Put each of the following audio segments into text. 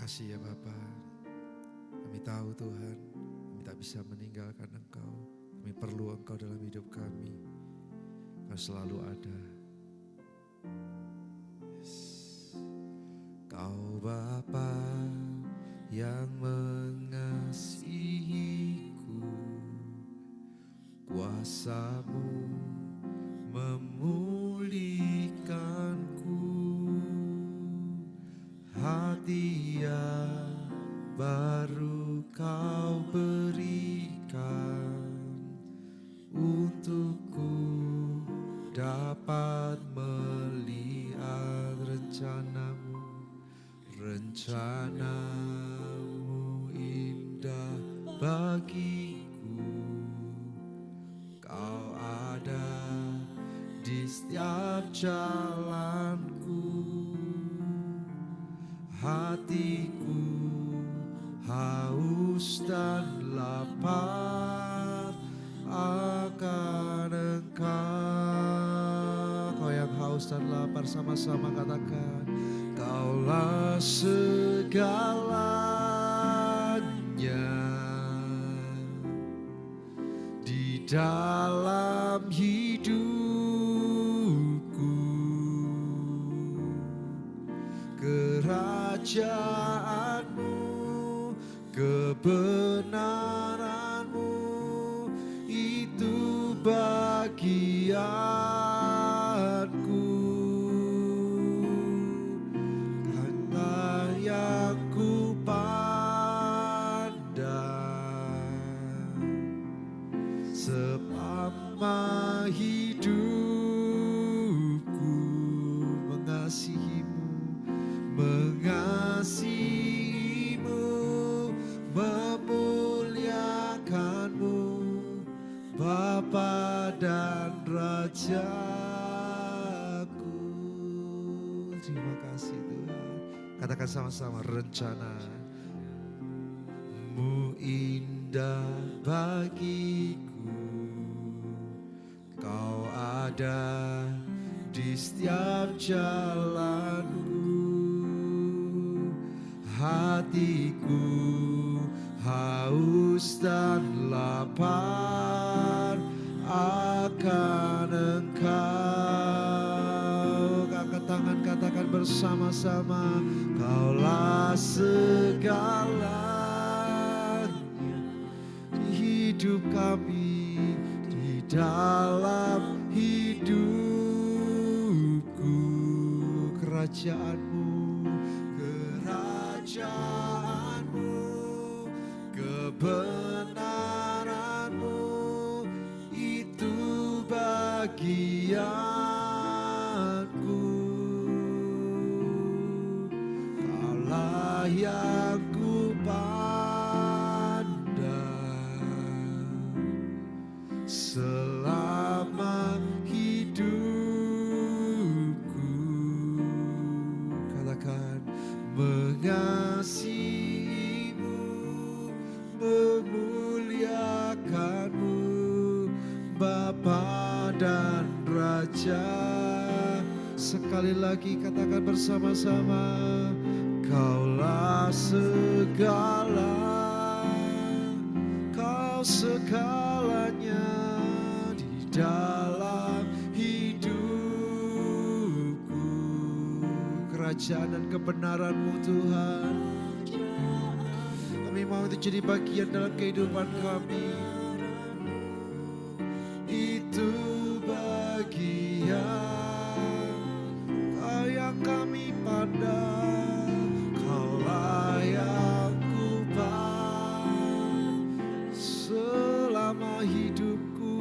kasih ya Bapa. Kami tahu Tuhan, kami tak bisa meninggalkan Engkau. Kami perlu Engkau dalam hidup kami. Engkau selalu ada. Kau Bapa yang mengasihiku, kuasa-Mu memulihkanku, hati yang baru Kau berikan, untukku dapat melihat rencana-Mu. Rencana-Mu indah bagiku, Kau ada di setiap jalanku. Hatiku haus dan lapar akan Engkau. Kau yang haus dan lapar, sama-sama katakan. Kaulah segalanya di dalam hidupku. Kerajaan-Mu, kebenaran-Mu, itu bagianku. Kata yang ku pandang selama hidupku, mengasihi-Mu, mengasihi-Mu, memuliakan-Mu, Bapa dan Rajaku. Terima kasih Tuhan. Katakan sama-sama, rencana-Mu indah bagiku, Kau ada di setiap jalanku. Hatiku haus dan lapar akan Engkau. Angkat tangan, katakan bersama-sama. Kaulah segalanya di hidup kami, di dalam hidupku. Kerajaan-Mu, kerajaan-Mu, kebenaran-Mu, itu bagianku. Kaulah yang ku pandang selama hidupku. Katakan, mengasihi-Mu, memuliakan-Mu, Bapa dan Raja. Sekali lagi katakan bersama-sama. Kaulah segala, Kau segalanya di dalam hidupku. Kerajaan dan kebenaran-Mu Tuhan, kami mau itu jadi bagian dalam kehidupan kami. Itu bagian Kau yang kami pandang. Kaulah yang ku pandang selama hidupku.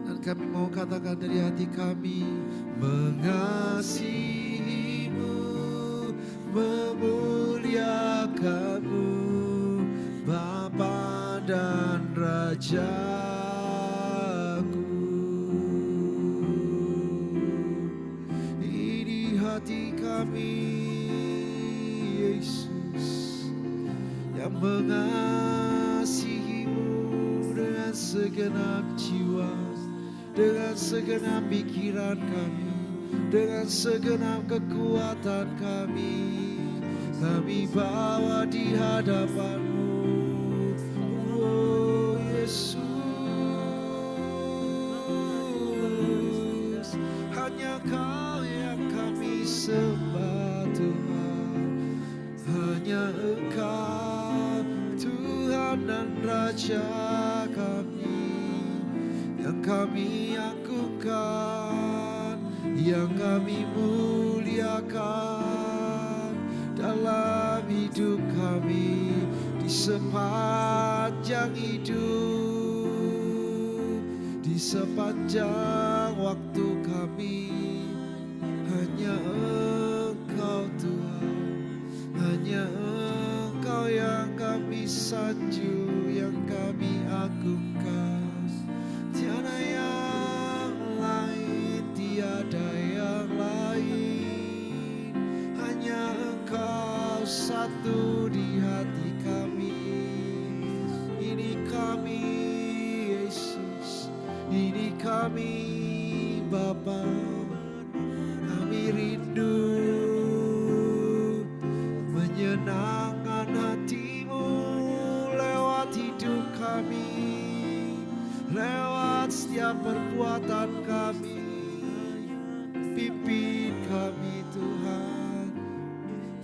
Dan kami mau katakan dari hati kami, mengasihi-Mu, memuliakan-Mu, Bapa dan Rajaku. Ini hati kami, Yesus, yang mengasihi-Mu dengan segenap jiwa, dengan segenap pikiran kami. dengan segenap kekuatan kami bawa di hadapan-Mu. Oh Yesus, hanya Kau yang kami sembah Tuhan, hanya Engkau Tuhan dan Raja kami, yang kami agungkan, yang kami muliakan dalam hidup kami, di sepanjang hidup, di sepanjang waktu kami. Hanya Engkau Tuhan, hanya Engkau yang kami sanjung, yang kami agungkan. Tiada yang lain, tiada yang lain, hanya Engkau satu di hati kami. Ini kami Yesus, ini kami Bapa, kami rindu menyenangkan hati-Mu lewat hidup kami, lewat setiap perbuatan kami. Pimpin kami Tuhan,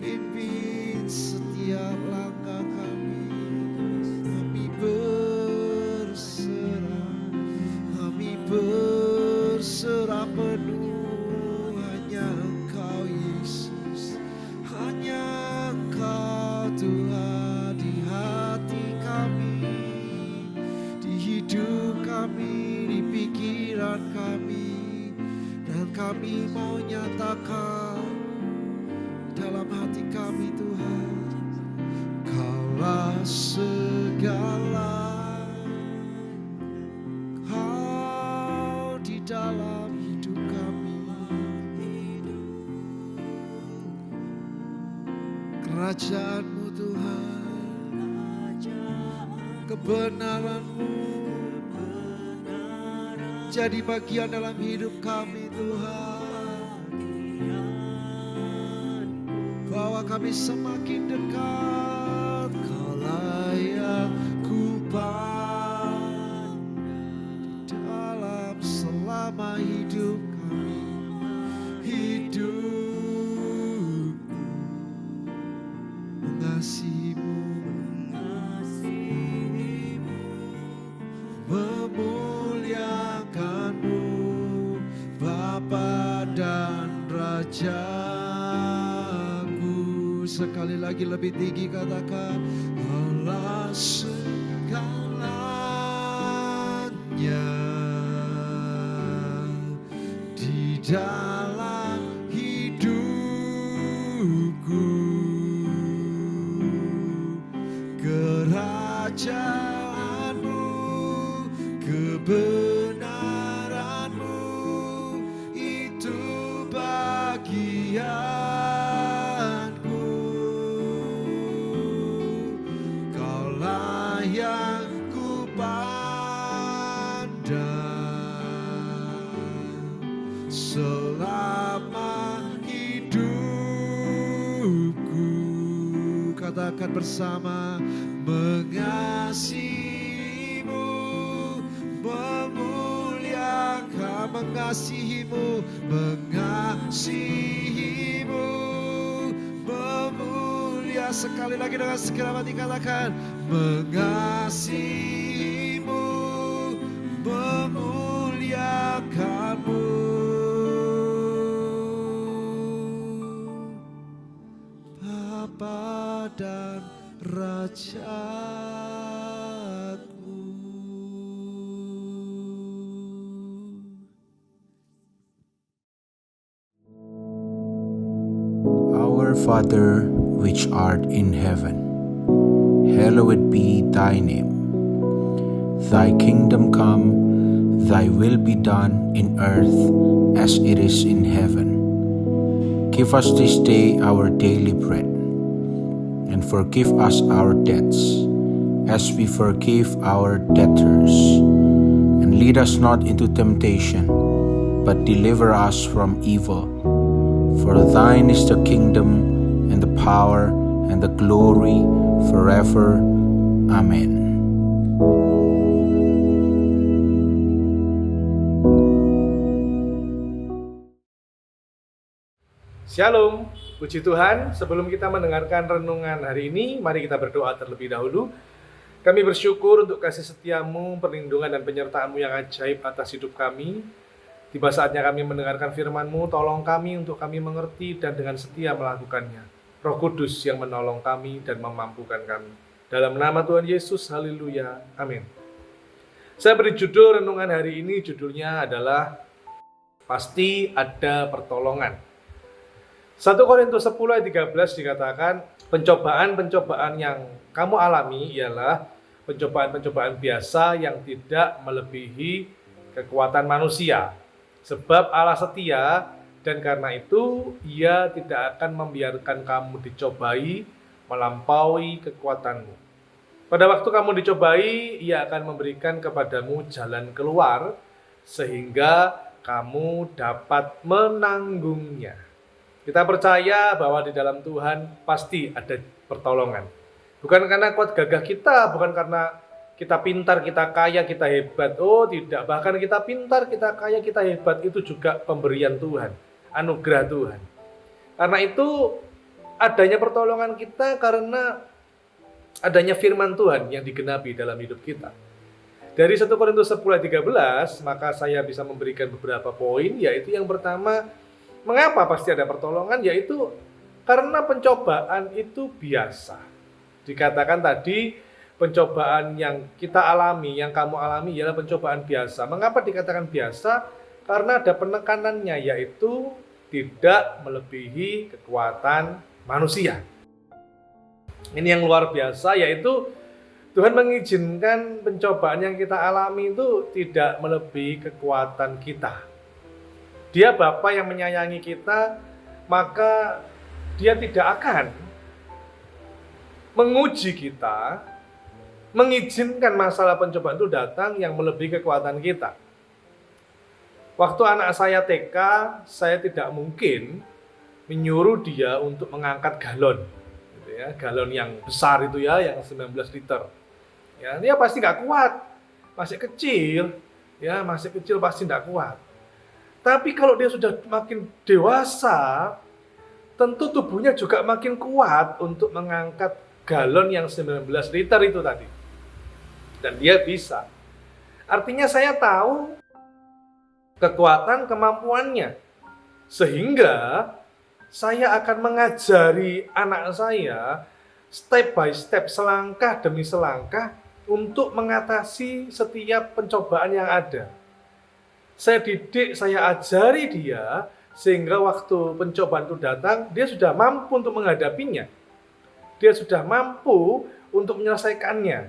pimpin setiap langkah kami. Kami berserah penuh, hanya Engkau Yesus, hanya Engkau Tuhan di hati kami, di hidup kami, di pikiran kami. Dan kami mau nyatakan dalam hati kami Tuhan, Kaulah segala, Kau di dalam hidup kami. Kerajaan-Mu Tuhan, kebenaran-Mu jadi bagian dalam hidup kami Tuhan. Bawa kami semakin dekat, Kaulah yang ku pandang di dalam selama hidup kami. Hidup mengasihi-Mu, memuliakan-Mu, Bapa dan Rajaku. Sekali lagi lebih tinggi katakan, Kaulah segalanya di dalam hidupku. Kerajaan-Mu, kebenaran-Mu, itu bagianku. Kaulah yang ku pandang selama hidupku. Katakan bersama, mengasihi-Mu, memuliakan, mengasihi-Mu, mengasihi-Mu, memulia. Sekali lagi dengan segenap hati katakan, mengasihi-Mu, memuliakan-Mu. Bapa dan Rajaku. Our Father, which art in heaven, hallowed be thy name. Thy kingdom come, thy will be done in earth as it is in heaven. Give us this day our daily bread, and forgive us our debts, as we forgive our debtors. And lead us not into temptation, but deliver us from evil. For thine is the kingdom, and the power, and the glory, forever. Amen. Shalom, puji Tuhan. Sebelum kita mendengarkan renungan hari ini, mari kita berdoa terlebih dahulu. Kami bersyukur untuk kasih setiamu, perlindungan dan penyertaanmu yang ajaib atas hidup kami. Tiba saatnya kami mendengarkan firman-Mu, tolong kami untuk kami mengerti dan dengan setia melakukannya. Roh Kudus yang menolong kami dan memampukan kami. Dalam nama Tuhan Yesus, haleluya, amin. Saya beri judul renungan hari ini, judulnya adalah Pasti Ada Pertolongan. 1 Korintus 10 ayat 13 dikatakan, pencobaan-pencobaan yang kamu alami ialah pencobaan-pencobaan biasa yang tidak melebihi kekuatan manusia. Sebab Allah setia dan karena itu Ia tidak akan membiarkan kamu dicobai melampaui kekuatanmu. Pada waktu kamu dicobai, Ia akan memberikan kepadamu jalan keluar sehingga kamu dapat menanggungnya. Kita percaya bahwa di dalam Tuhan pasti ada pertolongan. Bukan karena kuat gagah kita, bukan karena kita pintar, kita kaya, kita hebat. Oh tidak, bahkan kita pintar, kita kaya, kita hebat, itu juga pemberian Tuhan, anugerah Tuhan. Karena itu adanya pertolongan kita karena adanya firman Tuhan yang digenapi dalam hidup kita. Dari 1 Korintus 10 ayat 13, maka saya bisa memberikan beberapa poin, yaitu yang pertama, mengapa pasti ada pertolongan? Yaitu karena pencobaan itu biasa. Dikatakan tadi, pencobaan yang kita alami, yang kamu alami ialah pencobaan biasa. Mengapa dikatakan biasa? Karena ada penekanannya, yaitu tidak melebihi kekuatan manusia. Ini yang luar biasa, yaitu Tuhan mengizinkan pencobaan yang kita alami itu tidak melebihi kekuatan kita. Dia Bapa yang menyayangi kita, maka Dia tidak akan menguji kita, mengizinkan masalah pencobaan itu datang yang melebihi kekuatan kita. Waktu anak saya TK, saya tidak mungkin menyuruh dia untuk mengangkat galon, gitu ya, galon yang besar itu ya, yang 19 liter. Ya, dia pasti nggak kuat, masih kecil, ya masih kecil pasti nggak kuat. Tapi kalau dia sudah makin dewasa, tentu tubuhnya juga makin kuat untuk mengangkat galon yang 19 liter itu tadi. Dan dia bisa. Artinya saya tahu kekuatan kemampuannya. Sehingga saya akan mengajari anak saya step by step, selangkah demi selangkah untuk mengatasi setiap pencobaan yang ada. Saya didik, saya ajari dia, sehingga waktu pencobaan itu datang, dia sudah mampu untuk menghadapinya. Dia sudah mampu untuk menyelesaikannya.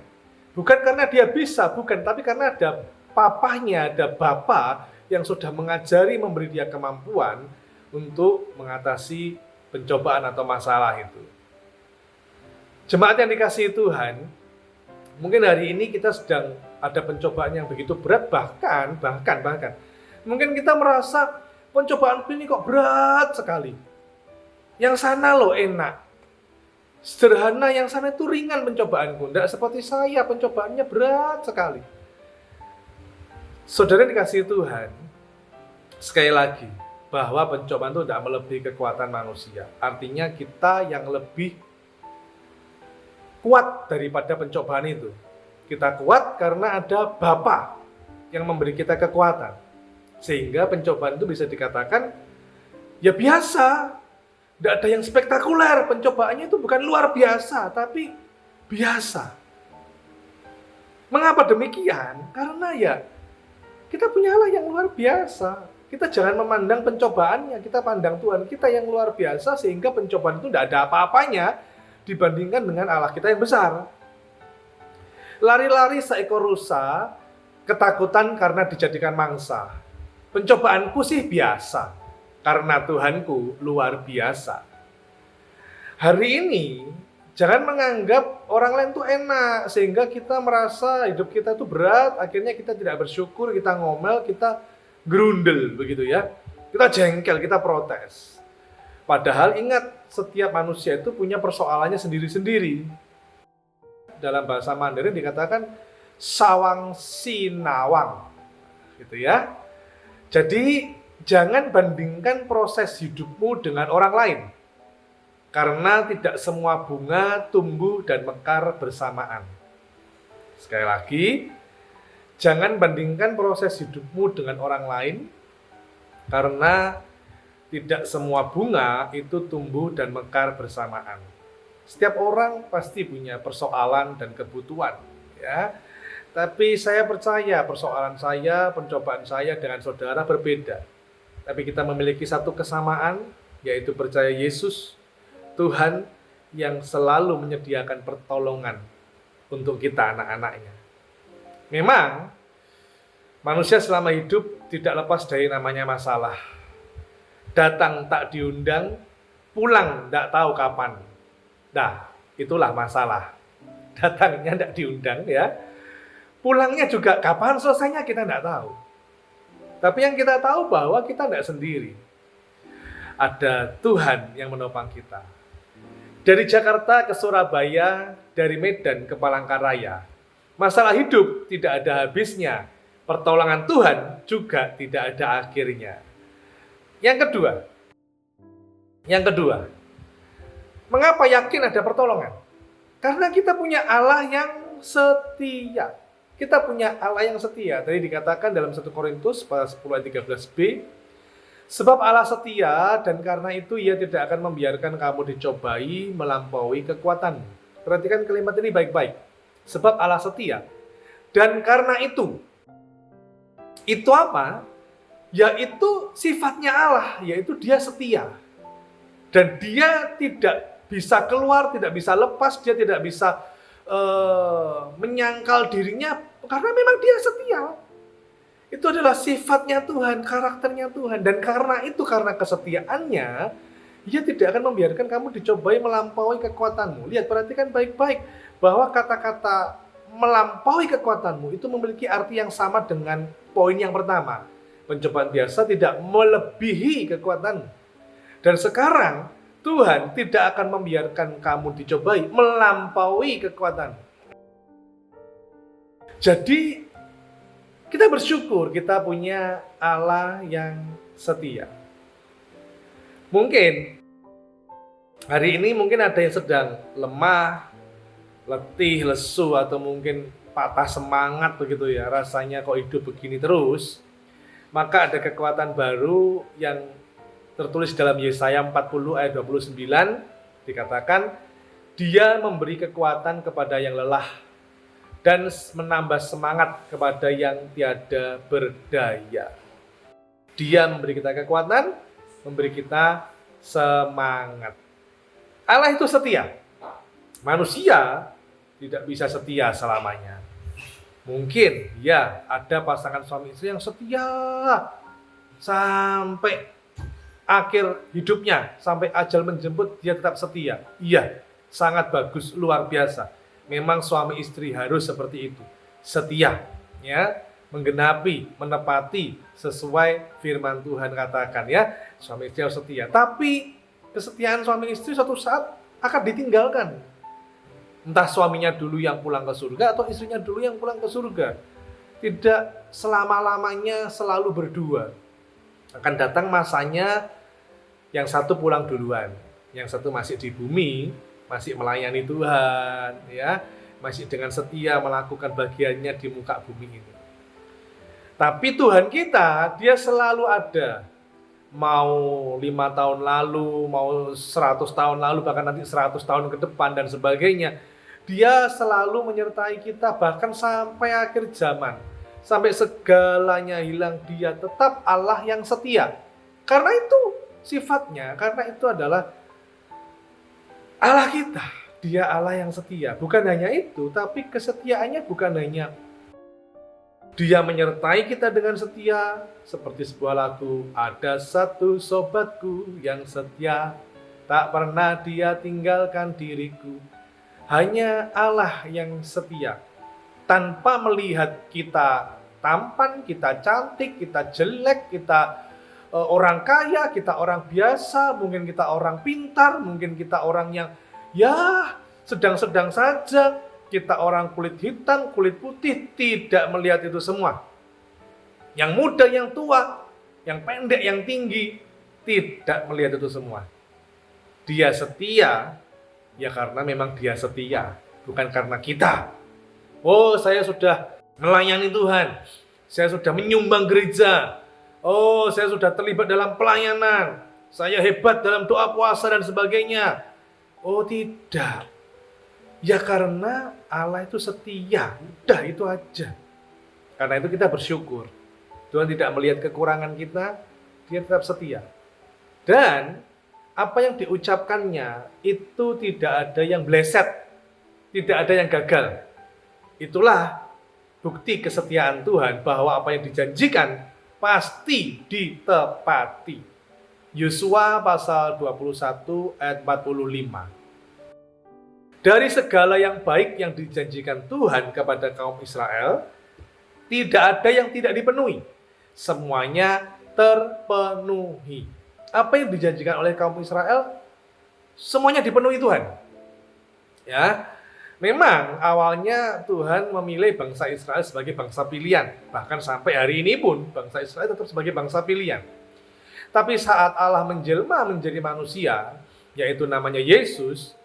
Bukan karena dia bisa, bukan, tapi karena ada papahnya, ada bapa yang sudah mengajari, memberi dia kemampuan untuk mengatasi pencobaan atau masalah itu. Jemaat yang dikasihi Tuhan, mungkin hari ini kita sedang ada pencobaan yang begitu berat, bahkan mungkin kita merasa pencobaan ini kok berat sekali. Yang sana loh enak, sederhana, yang sana itu ringan pencobaanku. Tidak seperti saya, pencobaannya berat sekali. Saudara dikasihi Tuhan, sekali lagi, bahwa pencobaan itu tidak melebihi kekuatan manusia. Artinya kita yang lebih kuat daripada pencobaan itu. Kita kuat karena ada Bapa yang memberi kita kekuatan. Sehingga pencobaan itu bisa dikatakan ya biasa. Tidak ada yang spektakuler. Pencobaannya itu bukan luar biasa, tapi biasa. Mengapa demikian? Karena ya kita punya Allah yang luar biasa. Kita jangan memandang pencobaannya, kita pandang Tuhan kita yang luar biasa, sehingga pencobaan itu tidak ada apa-apanya dibandingkan dengan Allah kita yang besar. Lari-lari seekor rusa, ketakutan karena dijadikan mangsa. Pencobaanku sih biasa, karena Tuhanku luar biasa. Hari ini, jangan menganggap orang lain tuh enak, sehingga kita merasa hidup kita tuh berat, akhirnya kita tidak bersyukur, kita ngomel, kita gerundel begitu ya. Kita jengkel, kita protes. Padahal ingat, setiap manusia itu punya persoalannya sendiri-sendiri. Dalam bahasa Mandarin dikatakan sawang sinawang, gitu ya. Jadi jangan bandingkan proses hidupmu dengan orang lain. Karena tidak semua bunga tumbuh dan mekar bersamaan. Sekali lagi, jangan bandingkan proses hidupmu dengan orang lain, karena tidak semua bunga itu tumbuh dan mekar bersamaan. Setiap orang pasti punya persoalan dan kebutuhan, ya. Tapi saya percaya persoalan saya, pencobaan saya dengan saudara berbeda. Tapi kita memiliki satu kesamaan, yaitu percaya Yesus, Tuhan yang selalu menyediakan pertolongan untuk kita anak-anaknya. Memang manusia selama hidup tidak lepas dari namanya masalah. Datang tak diundang, pulang tak tahu kapan. Nah, itulah masalah. Datangnya tidak diundang ya. Pulangnya juga kapan selesainya kita tidak tahu. Tapi yang kita tahu bahwa kita tidak sendiri. Ada Tuhan yang menopang kita. Dari Jakarta ke Surabaya, dari Medan ke Palangkaraya. Masalah hidup tidak ada habisnya. Pertolongan Tuhan juga tidak ada akhirnya. Yang kedua, mengapa yakin ada pertolongan? Karena kita punya Allah yang setia. Kita punya Allah yang setia. Tadi dikatakan dalam 1 Korintus pasal 10 ayat 13b, sebab Allah setia dan karena itu Ia tidak akan membiarkan kamu dicobai melampaui kekuatanmu. Perhatikan kalimat ini baik-baik. Sebab Allah setia dan karena itu apa? Yaitu sifatnya Allah, yaitu Dia setia. Dan Dia tidak bisa keluar, tidak bisa lepas, Dia tidak bisa menyangkal dirinya, karena memang Dia setia. Itu adalah sifatnya Tuhan, karakternya Tuhan. Dan karena itu, karena kesetiaannya, Dia tidak akan membiarkan kamu dicobai melampaui kekuatanmu. Lihat, perhatikan baik-baik bahwa kata-kata melampaui kekuatanmu itu memiliki arti yang sama dengan poin yang pertama. Pencobaan biasa tidak melebihi kekuatan. Dan sekarang Tuhan tidak akan membiarkan kamu dicobai melampaui kekuatan. Jadi kita bersyukur kita punya Allah yang setia. Mungkin hari ini mungkin ada yang sedang lemah, letih, lesu, atau mungkin patah semangat begitu ya. Rasanya kok hidup begini terus. Maka ada kekuatan baru yang tertulis dalam Yesaya 40 ayat 29, dikatakan, Dia memberi kekuatan kepada yang lelah dan menambah semangat kepada yang tiada berdaya. Dia memberi kita kekuatan, memberi kita semangat. Allah itu setia. Manusia tidak bisa setia selamanya. Mungkin ya ada pasangan suami istri yang setia sampai akhir hidupnya, sampai ajal menjemput dia tetap setia. Iya, sangat bagus, luar biasa. Memang suami istri harus seperti itu, setia, ya, menggenapi, menepati sesuai firman Tuhan katakan ya, suami istri harus setia. Tapi kesetiaan suami istri suatu saat akan ditinggalkan. Entah suaminya dulu yang pulang ke surga atau istrinya dulu yang pulang ke surga. Tidak selama-lamanya selalu berdua. Akan datang masanya yang satu pulang duluan, yang satu masih di bumi, masih melayani Tuhan, ya, masih dengan setia melakukan bagiannya di muka bumi ini. Tapi Tuhan kita, Dia selalu ada. Mau 5 tahun lalu, mau 100 tahun lalu, bahkan nanti 100 tahun ke depan dan sebagainya. Dia selalu menyertai kita bahkan sampai akhir zaman. Sampai segalanya hilang, Dia tetap Allah yang setia. Karena itu sifatnya, karena itu adalah Allah kita. Dia Allah yang setia. Bukan hanya itu, tapi kesetiaannya bukan hanya Dia menyertai kita dengan setia, seperti sebuah lagu, ada satu sobatku yang setia, tak pernah dia tinggalkan diriku. Hanya Allah yang setia, tanpa melihat kita tampan, kita cantik, kita jelek, kita orang kaya, kita orang biasa, mungkin kita orang pintar, mungkin kita orang yang ya sedang-sedang saja, kita orang kulit hitam, kulit putih, tidak melihat itu semua. Yang muda, yang tua, yang pendek, yang tinggi, tidak melihat itu semua. Dia setia, ya karena memang dia setia, bukan karena kita. Oh, saya sudah melayani Tuhan, saya sudah menyumbang gereja, oh, saya sudah terlibat dalam pelayanan, saya hebat dalam doa puasa dan sebagainya. Oh, tidak. Ya karena Allah itu setia, udah itu aja. Karena itu kita bersyukur. Tuhan tidak melihat kekurangan kita, dia tetap setia. Dan apa yang diucapkannya itu tidak ada yang bleset, tidak ada yang gagal. Itulah bukti kesetiaan Tuhan bahwa apa yang dijanjikan pasti ditepati. Yosua pasal 21 ayat 45. Dari segala yang baik yang dijanjikan Tuhan kepada kaum Israel, tidak ada yang tidak dipenuhi. Semuanya terpenuhi. Apa yang dijanjikan oleh kaum Israel, semuanya dipenuhi Tuhan. Ya, memang awalnya Tuhan memilih bangsa Israel sebagai bangsa pilihan. Bahkan sampai hari ini pun bangsa Israel tetap sebagai bangsa pilihan. Tapi saat Allah menjelma menjadi manusia, yaitu namanya Yesus,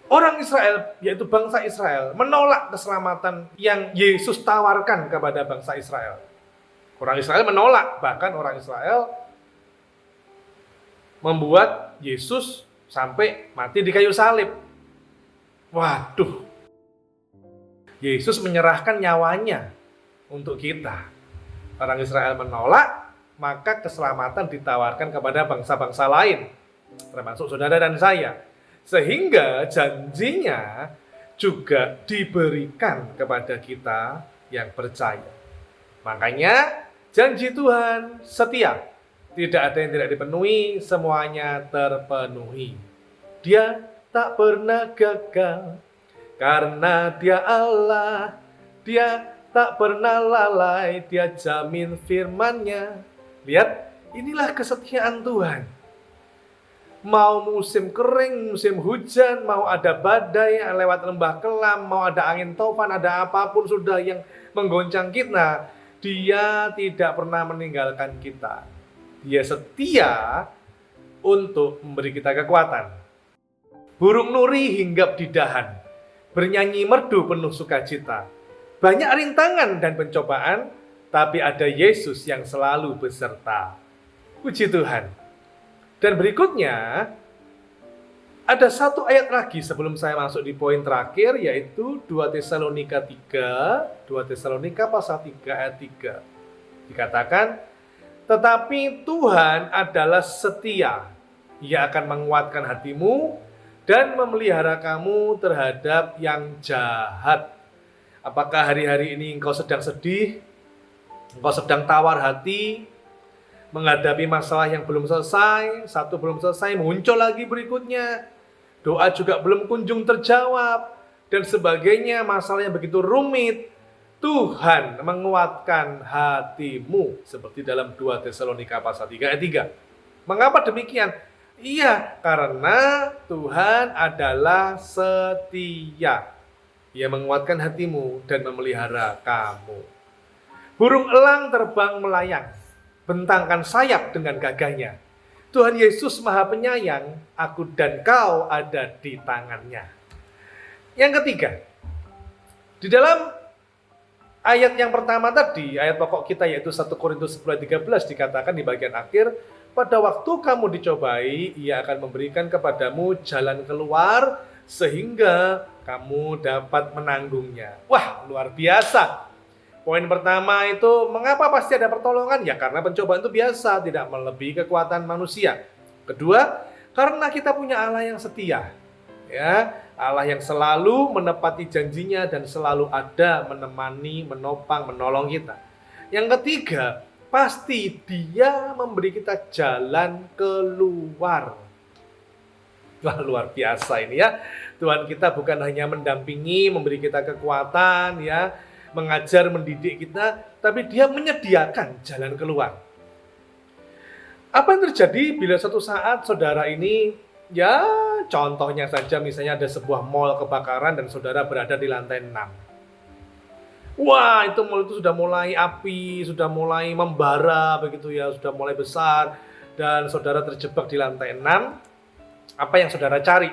orang Israel, yaitu bangsa Israel, menolak keselamatan yang Yesus tawarkan kepada bangsa Israel. Orang Israel menolak, bahkan orang Israel membuat Yesus sampai mati di kayu salib. Waduh, Yesus menyerahkan nyawanya untuk kita. Orang Israel menolak, maka keselamatan ditawarkan kepada bangsa-bangsa lain, termasuk saudara dan saya. Sehingga janjinya juga diberikan kepada kita yang percaya. Makanya janji Tuhan setia. Tidak ada yang tidak dipenuhi, semuanya terpenuhi. Dia tak pernah gagal, karena dia Allah. Dia tak pernah lalai, dia jamin firman-Nya. Lihat, inilah kesetiaan Tuhan. Mau musim kering, musim hujan, mau ada badai lewat lembah kelam, mau ada angin topan, ada apapun sudah yang menggoncang kita, dia tidak pernah meninggalkan kita. Dia setia untuk memberi kita kekuatan. Burung nuri hinggap di dahan, bernyanyi merdu penuh sukacita. Banyak rintangan dan pencobaan, tapi ada Yesus yang selalu beserta. Puji Tuhan. Dan berikutnya, ada satu ayat lagi sebelum saya masuk di poin terakhir, yaitu 2 Tesalonika 3, 2 Tesalonika pasal 3 ayat 3. Dikatakan, tetapi Tuhan adalah setia. Ia akan menguatkan hatimu dan memelihara kamu terhadap yang jahat. Apakah hari-hari ini engkau sedang sedih? Engkau sedang tawar hati, menghadapi masalah yang belum selesai, satu belum selesai, muncul lagi berikutnya. Doa juga belum kunjung terjawab, dan sebagainya, masalah yang begitu rumit. Tuhan menguatkan hatimu, seperti dalam 2 Tesalonika pasal 3 ayat 3. Mengapa demikian? Iya, karena Tuhan adalah setia. Ia menguatkan hatimu dan memelihara kamu. Burung elang terbang melayang, bentangkan sayap dengan gagahnya. Tuhan Yesus Maha Penyayang, aku dan kau ada di tangannya. Yang ketiga, di dalam ayat yang pertama tadi, ayat pokok kita yaitu 1 Korintus 10:13 dikatakan di bagian akhir, pada waktu kamu dicobai, Ia akan memberikan kepadamu jalan keluar sehingga kamu dapat menanggungnya. Wah, luar biasa. Poin pertama itu, mengapa pasti ada pertolongan? Ya karena pencobaan itu biasa, tidak melebihi kekuatan manusia. Kedua, karena kita punya Allah yang setia. Ya, Allah yang selalu menepati janjinya dan selalu ada menemani, menopang, menolong kita. Yang ketiga, pasti Dia memberi kita jalan keluar. Wah, luar biasa ini ya. Tuhan kita bukan hanya mendampingi, memberi kita kekuatan ya, mengajar, mendidik kita, tapi dia menyediakan jalan keluar. Apa yang terjadi bila suatu saat saudara ini, ya contohnya saja misalnya ada sebuah mall kebakaran dan saudara berada di lantai 6. Wah, itu mall itu sudah mulai api, sudah mulai membara begitu ya, sudah mulai besar dan saudara terjebak di lantai 6. Apa yang saudara cari?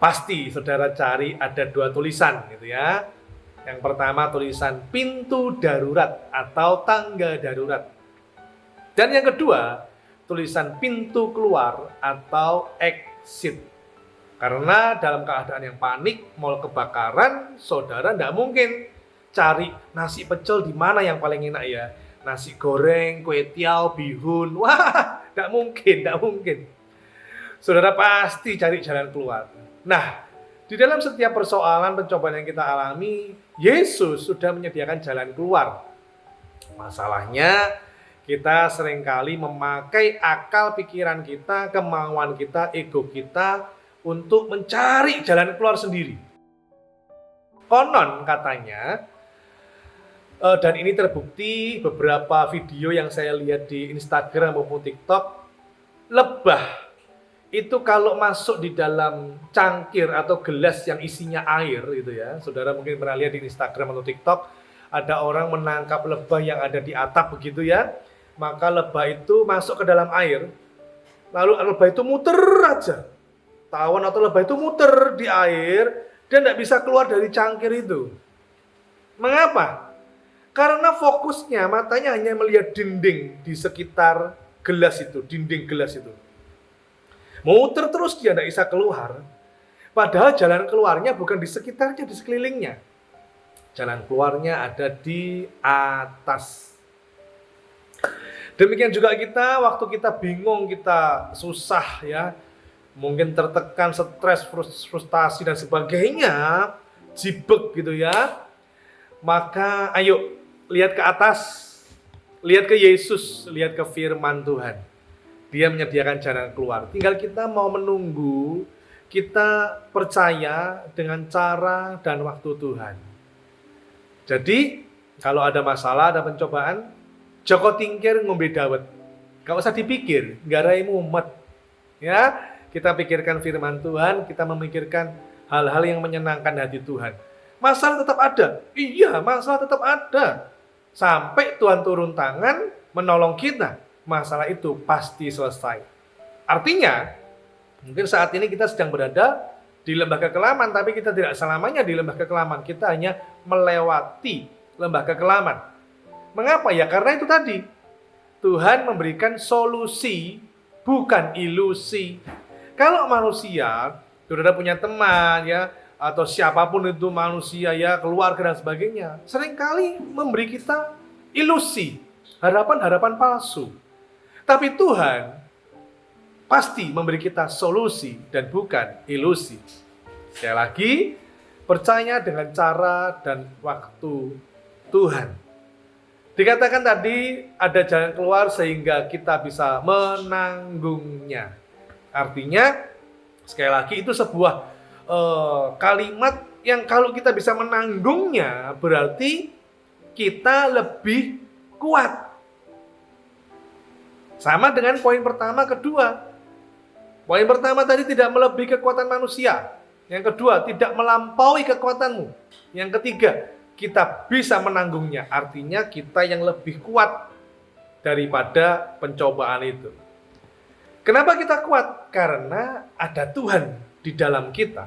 Pasti saudara cari ada 2 tulisan gitu ya. Yang pertama tulisan pintu darurat atau tangga darurat. Dan yang kedua, tulisan pintu keluar atau exit. Karena dalam keadaan yang panik, mall kebakaran, saudara tidak mungkin cari nasi pecel di mana yang paling enak ya. Nasi goreng, kue tiaw, bihun. Wah, tidak mungkin. Saudara pasti cari jalan keluar. Nah, di dalam setiap persoalan pencobaan yang kita alami, Yesus sudah menyediakan jalan keluar. Masalahnya, kita seringkali memakai akal pikiran kita, kemauan kita, ego kita untuk mencari jalan keluar sendiri. Konon katanya, dan ini terbukti beberapa video yang saya lihat di Instagram maupun TikTok, lebah itu kalau masuk di dalam cangkir atau gelas yang isinya air gitu ya. Saudara mungkin pernah lihat di Instagram atau TikTok, ada orang menangkap lebah yang ada di atap begitu ya. Maka lebah itu masuk ke dalam air, lalu lebah itu muter aja. Tawon atau lebah itu muter di air dan tidak bisa keluar dari cangkir itu. Mengapa? Karena fokusnya, matanya hanya melihat dinding di sekitar gelas itu, dinding gelas itu. Muter terus dia tidak bisa keluar. Padahal jalan keluarnya bukan di sekitarnya, di sekelilingnya. Jalan keluarnya ada di atas. Demikian juga kita, waktu kita bingung, kita susah ya, mungkin tertekan, stres, frustasi dan sebagainya, jibek gitu ya, maka ayo lihat ke atas, lihat ke Yesus, lihat ke firman Tuhan. Dia menyediakan jalan keluar. Tinggal kita mau menunggu, kita percaya dengan cara dan waktu Tuhan. Jadi, kalau ada masalah, ada pencobaan, Joko tingkir ngombe dawet. Gak usah dipikir, garai mumet. Ya, kita pikirkan firman Tuhan, kita memikirkan hal-hal yang menyenangkan hati Tuhan. Masalah tetap ada. Iya, masalah tetap ada. Sampai Tuhan turun tangan menolong kita, masalah itu pasti selesai. Artinya, mungkin saat ini kita sedang berada di lembah kekelaman, tapi kita tidak selamanya di lembah kekelaman. Kita hanya melewati lembah kekelaman. Mengapa ya? Karena itu tadi, Tuhan memberikan solusi, bukan ilusi. Kalau manusia, saudara punya teman ya, atau siapapun itu manusia ya, keluarga dan sebagainya, seringkali memberi kita ilusi, harapan-harapan palsu. Tapi Tuhan pasti memberi kita solusi dan bukan ilusi. Sekali lagi, percaya dengan cara dan waktu Tuhan. Dikatakan tadi ada jalan keluar sehingga kita bisa menanggungnya. Artinya, sekali lagi itu sebuah kalimat yang kalau kita bisa menanggungnya berarti kita lebih kuat. Sama dengan poin pertama, kedua. Poin pertama tadi tidak melebihi kekuatan manusia. Yang kedua, tidak melampaui kekuatanmu. Yang ketiga, kita bisa menanggungnya. Artinya kita yang lebih kuat daripada pencobaan itu. Kenapa kita kuat? Karena ada Tuhan di dalam kita.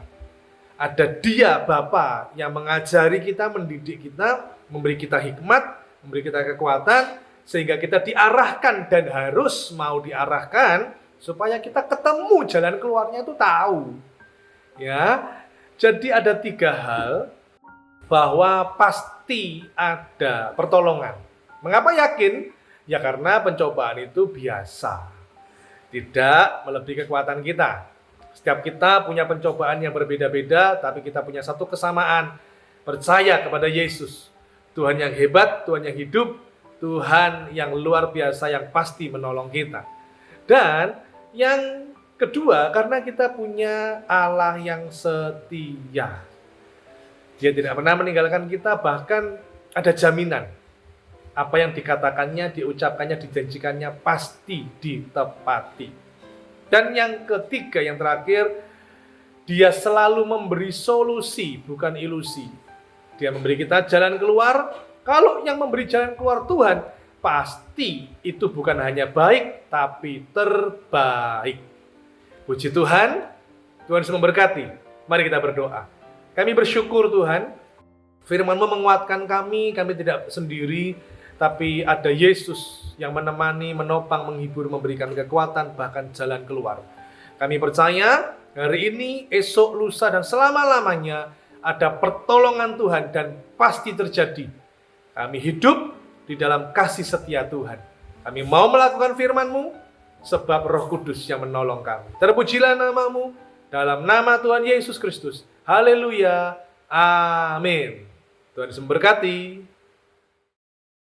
Ada Dia Bapa yang mengajari kita, mendidik kita, memberi kita hikmat, memberi kita kekuatan, sehingga kita diarahkan dan harus mau diarahkan supaya kita ketemu jalan keluarnya itu tahu. Ya, jadi ada 3 hal bahwa pasti ada pertolongan. Mengapa yakin? Ya karena pencobaan itu biasa. Tidak melebihi kekuatan kita. Setiap kita punya pencobaan yang berbeda-beda, tapi kita punya satu kesamaan. Percaya kepada Yesus. Tuhan yang hebat, Tuhan yang hidup, Tuhan yang luar biasa yang pasti menolong kita. Dan yang kedua, karena kita punya Allah yang setia. Dia tidak pernah meninggalkan kita, bahkan ada jaminan. Apa yang dikatakannya, diucapkannya, dijanjikannya pasti ditepati. Dan yang ketiga, yang terakhir, dia selalu memberi solusi, bukan ilusi. Dia memberi kita jalan keluar. Kalau yang memberi jalan keluar Tuhan, pasti itu bukan hanya baik, tapi terbaik. Puji Tuhan, Tuhan Yesus memberkati. Mari kita berdoa. Kami bersyukur Tuhan, firman-Mu menguatkan kami tidak sendiri, tapi ada Yesus yang menemani, menopang, menghibur, memberikan kekuatan, bahkan jalan keluar. Kami percaya hari ini, esok, lusa, dan selama-lamanya ada pertolongan Tuhan dan pasti terjadi. Kami hidup di dalam kasih setia Tuhan. Kami mau melakukan firman-Mu sebab Roh Kudus yang menolong kami. Terpujilah nama-Mu dalam nama Tuhan Yesus Kristus. Haleluya. Amin. Tuhan Yesus memberkati.